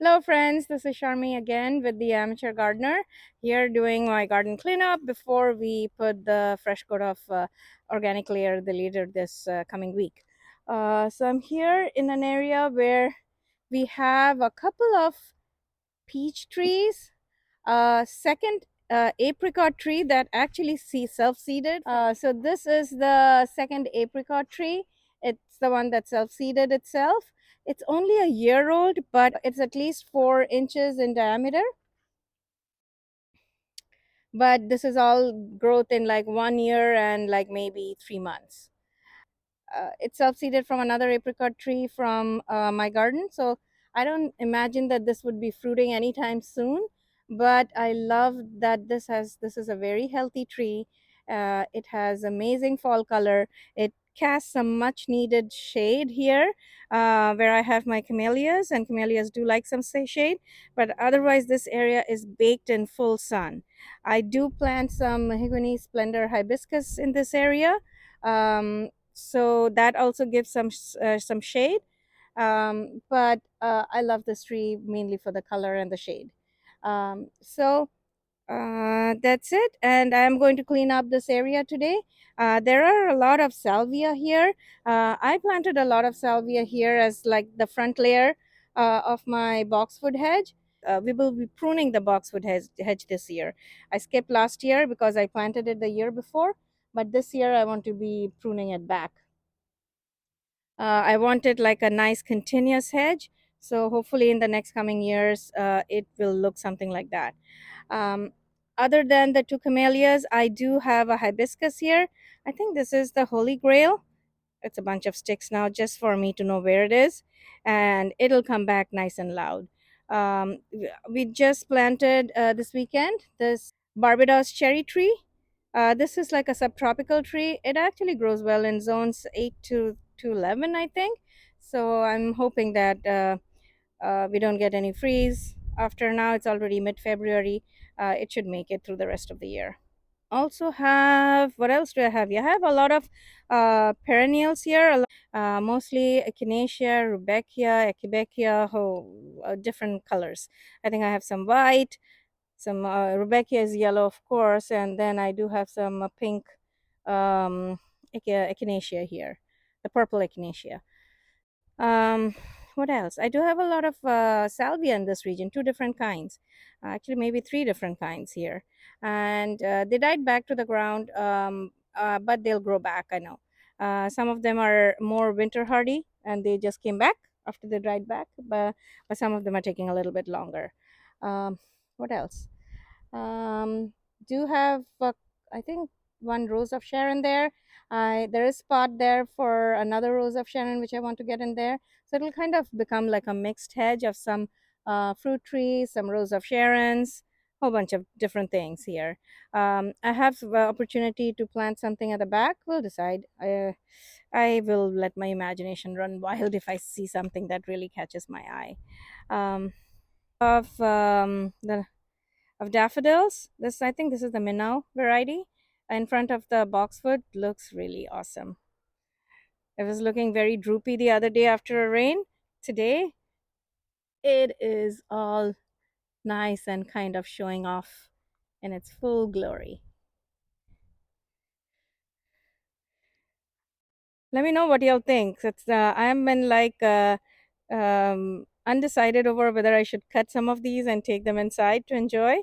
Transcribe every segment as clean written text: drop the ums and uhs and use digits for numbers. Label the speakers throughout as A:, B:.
A: Hello, friends. This is Sharmi again with the Amateur Gardener here doing my garden cleanup before we put the fresh coat of organic layer the later this coming week. So I'm here in an area where we have a couple of peach trees, a second apricot tree that actually self-seeded. So this is the second apricot tree. It's the one that self-seeded itself. It's only a year old, but it's at least 4 inches in diameter. But this is all growth in like 1 year and like maybe 3 months. It's self-seeded from another apricot tree from my garden. So I don't imagine that this would be fruiting anytime soon. But I love that this is a very healthy tree. It has amazing fall color. It casts some much needed shade here where I have my camellias, and camellias do like some shade. But otherwise, this area is baked in full sun. I do plant some mahogany splendor hibiscus in this area. So that also gives some shade. But I love this tree mainly for the color and the shade. That's it, and I'm going to clean up this area today. There are a lot of salvia here. I planted a lot of salvia here as like the front layer of my boxwood hedge. We will be pruning the boxwood hedge this year. I skipped last year because I planted it the year before, but this year I want to be pruning it back. I wanted like a nice continuous hedge. So hopefully in the next coming years, it will look something like that. Um, Other than the two camellias, I do have a hibiscus here. I think this is the Holy Grail. It's a bunch of sticks now just for me to know where it is, and it'll come back nice and loud. We just planted this weekend this Barbados cherry tree. This is like a subtropical tree. It actually grows well in zones 8 to 11, I think. So I'm hoping that we don't get any freeze. After now, it's already mid February. It should make it through the rest of the year. Also have, what else do I have? You have a lot of perennials here, mostly echinacea, rudbeckia, echibeckia, different colors. I think I have some white, some rudbeckia is yellow, of course, and then I do have some pink um, echinacea here, the purple echinacea. Um, what else? I do have a lot of salvia in this region, two different kinds, actually maybe three different kinds here, and they died back to the ground, but they'll grow back. I know. Some of them are more winter hardy, and they just came back after they dried back, but some of them are taking a little bit longer. What else? um, do have I think one rose of Sharon there. There is spot there for another rose of Sharon which I want to get in there, so it'll kind of become like a mixed hedge of some fruit trees, some rose of Sharons, whole bunch of different things here. I have the opportunity to plant something at the back. We'll decide. I will let my imagination run wild if I see something that really catches my eye. Of the of daffodils. This, I think this is the Minnow variety. In front of the boxwood, looks really awesome. It was looking very droopy the other day after a rain. Today, it is all nice and kind of showing off in its full glory. Let me know what y'all think. I am been like undecided over whether I should cut some of these and take them inside to enjoy.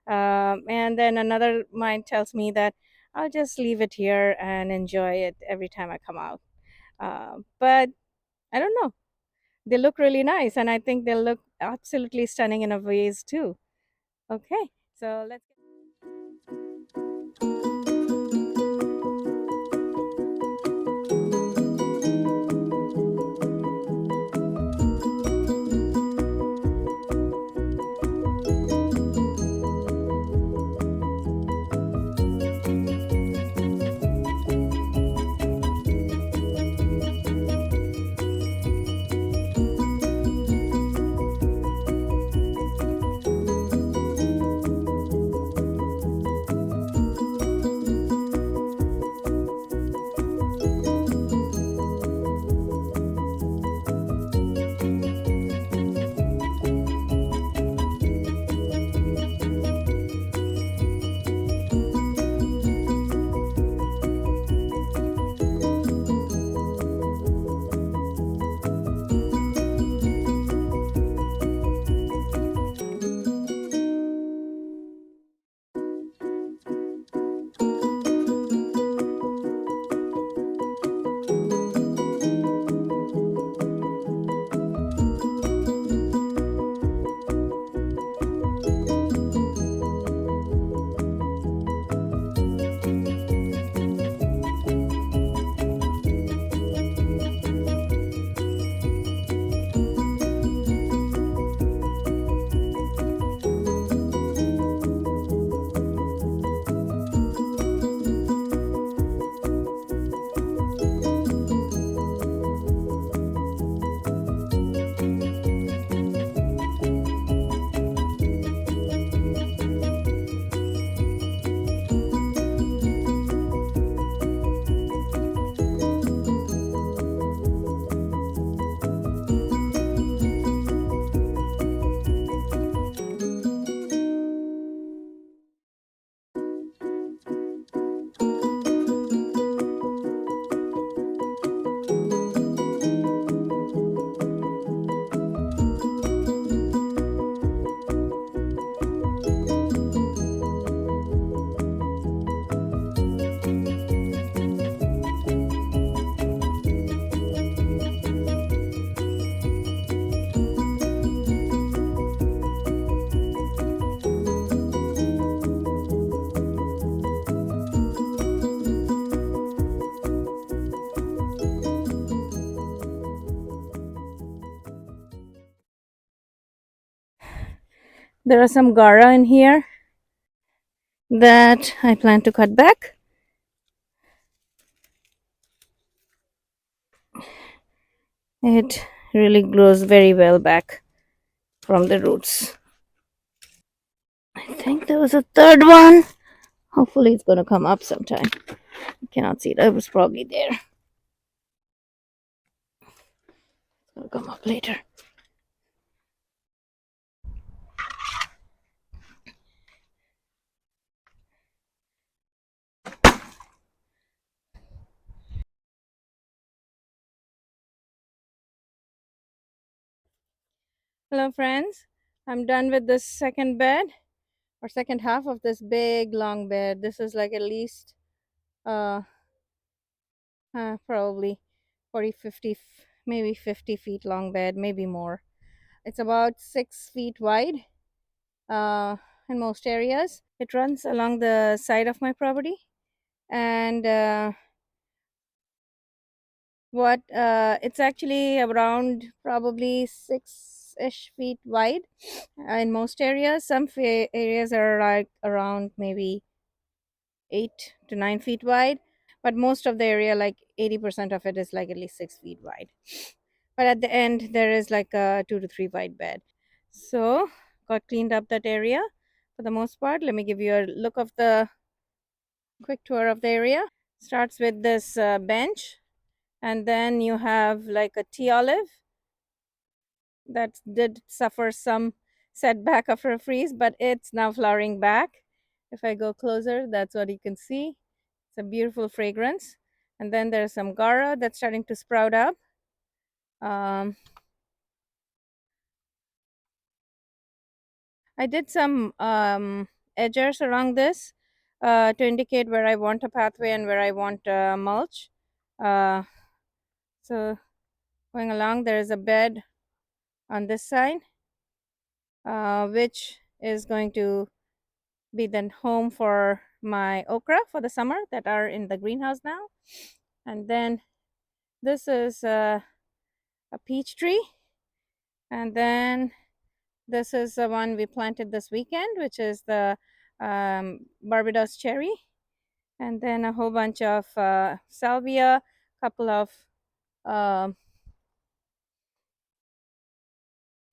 A: And then another mind tells me that I'll just leave it here and enjoy it every time I come out. But I don't know. They look really nice, and I think they'll look absolutely stunning in a vase too. Okay, so let's. There are some Gara in here that I plan to cut back. It really grows very well back from the roots. I think there was a third one. Hopefully, it's going to come up sometime. I cannot see it. It was probably there. It's going to come up later. Hello, friends. I'm done with this second bed or second half of this big long bed. This is like at least uh, probably 40, 50, maybe 50 feet long bed, maybe more. It's about 6 feet wide uh, in most areas. It runs along the side of my property, and what it's actually around probably 6-ish feet wide in most areas. Some areas are like around maybe 8 to 9 feet wide, but most of the area, like 80% of it, is like at least 6 feet wide. But at the end, there is like a 2 to 3 wide bed. So, got cleaned up that area for the most part. Let me give you a look of the quick tour of the area. Starts with this bench, and then you have like a tea olive that did suffer some setback of a freeze, but it's now flowering back. If I go closer, that's what you can see. It's a beautiful fragrance. And then there's some Gara that's starting to sprout up. Um, I did some edgers around this to indicate where I want a pathway and where I want mulch. Uh, so going along, there is a bed on this side, which is going to be then home for my okra for the summer that are in the greenhouse now. And then this is a peach tree. And then this is the one we planted this weekend, which is the Barbados cherry. And then a whole bunch of salvia, couple of um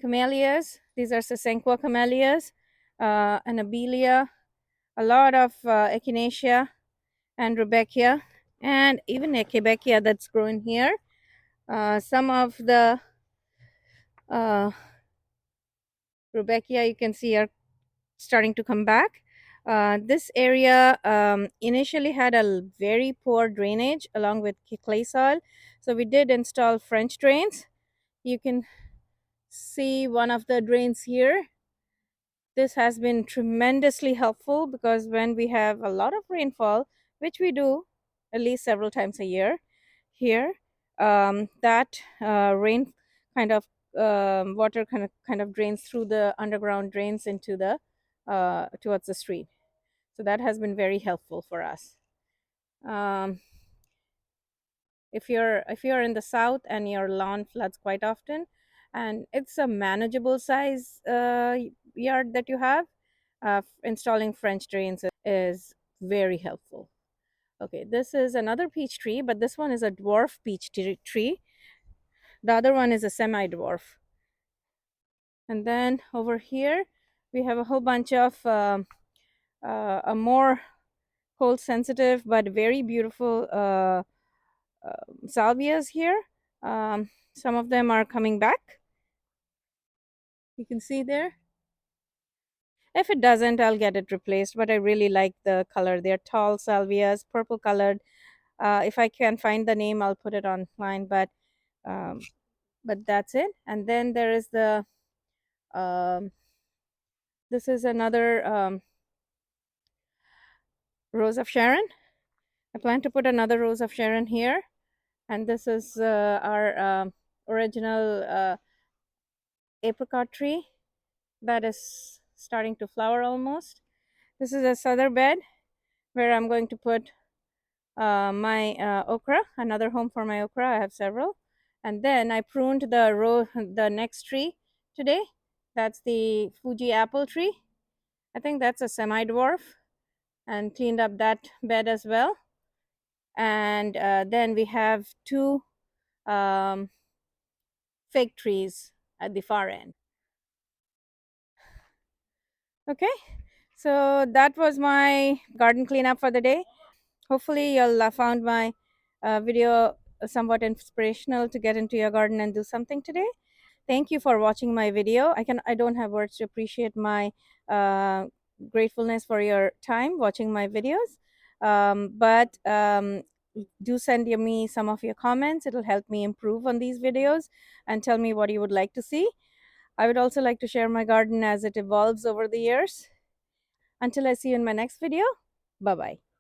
A: camellias. These are Sasenqua camellias, an abelia, a lot of echinacea and rudbeckia, and even a quebecia that's grown here. Some of the uh, rudbeckia you can see are starting to come back. This area initially had a very poor drainage along with clay soil, so we did install French drains. You can see one of the drains here. This has been tremendously helpful because when we have a lot of rainfall, which we do at least several times a year here, that rain kind of water kind of drains through the underground drains into the towards the street. So that has been very helpful for us. Um, if you're in the south and your lawn floods quite often, and it's a manageable size yard that you have, installing French drains is very helpful. Okay, this is another peach tree, but this one is a dwarf peach tree. The other one is a semi dwarf. And then over here, we have a whole bunch of a more cold sensitive but very beautiful salvias here. Some of them are coming back. You can see there. If it doesn't, I'll get it replaced, but I really like the color. They're tall salvias, purple colored. If I can find the name, I'll put it online, um, but that's it. And then there is the um, this is another Rose of Sharon. I plan to put another Rose of Sharon here, and this is our original apricot tree that is starting to flower almost. This is a southern bed where I'm going to put my okra, another home for my okra. I have several. And then I pruned the next tree today. That's the Fuji apple tree. I think that's a semi dwarf, and cleaned up that bed as well. And then we have two um, fig trees at the far end. Okay, so that was my garden cleanup for the day. Hopefully, you'll found my video somewhat inspirational to get into your garden and do something today. Thank you for watching my video. I don't have words to appreciate my uh, gratefulness for your time watching my videos. But do send me some of your comments. It'll help me improve on these videos and tell me what you would like to see. I would also like to share my garden as it evolves over the years. Until I see you in my next video, bye bye.